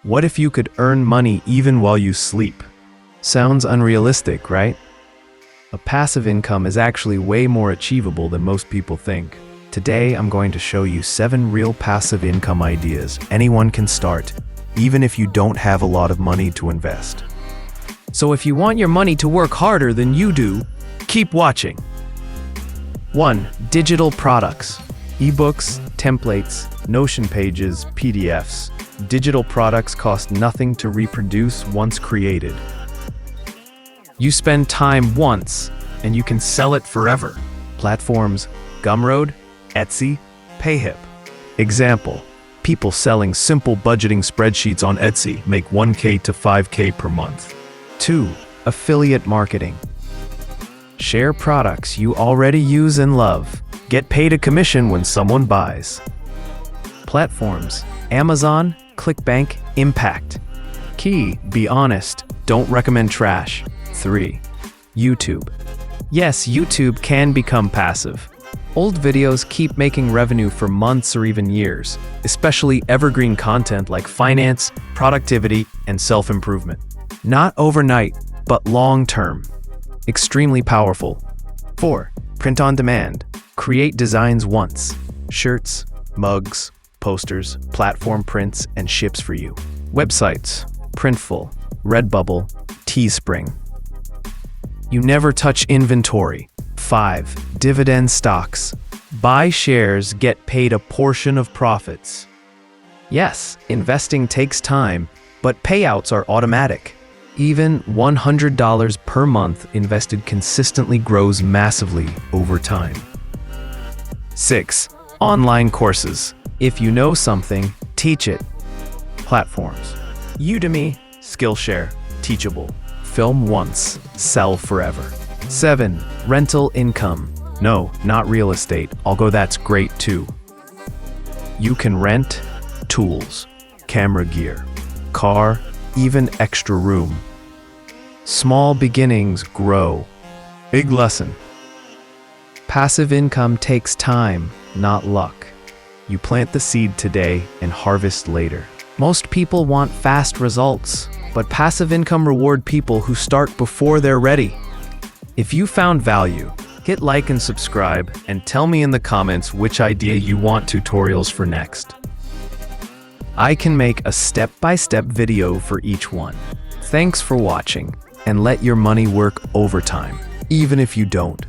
What if you could earn money even while you sleep? Sounds unrealistic, right? A passive income is actually way more achievable than most people think. Today, I'm going to show you 7 real passive income ideas anyone can start, even if you don't have a lot of money to invest. So if you want your money to work harder than you do, keep watching. 1. Digital products. Ebooks, templates, Notion pages, PDFs. Digital products cost nothing to reproduce once created. You spend time once, and you can sell it forever. Platforms: Gumroad, Etsy, Payhip. Example: people selling simple budgeting spreadsheets on Etsy make $1K to $5K per month. 2. Affiliate marketing. Share products you already use and love. Get paid a commission when someone buys. Platforms: Amazon, ClickBank, Impact. Key: be honest, don't recommend trash. 3. YouTube. Yes, YouTube can become passive. Old videos keep making revenue for months or even years, especially evergreen content like finance, productivity, and self-improvement. Not overnight, but long-term. Extremely powerful. 4. Print on demand. Create designs once. Shirts, mugs, posters, platform prints, and ships for you. Websites: Printful, Redbubble, Teespring. You never touch inventory. 5. Dividend stocks. Buy shares, get paid a portion of profits. Yes, investing takes time, but payouts are automatic. Even $100 per month invested consistently grows massively over time. 6. Online courses. If you know something, teach it. Platforms: Udemy, Skillshare, Teachable. Film once, sell forever. 7. Rental income. No, not real estate, although that's great too. You can rent tools, camera gear, car, even extra room. Small beginnings grow. Big lesson. Passive income takes time, not luck. You plant the seed today and harvest later. Most people want fast results, but passive income reward people who start before they're ready. If you found value, hit like and subscribe, and tell me in the comments which idea you want tutorials for next. I can make a step-by-step video for each one. Thanks for watching, and let your money work overtime, even if you don't.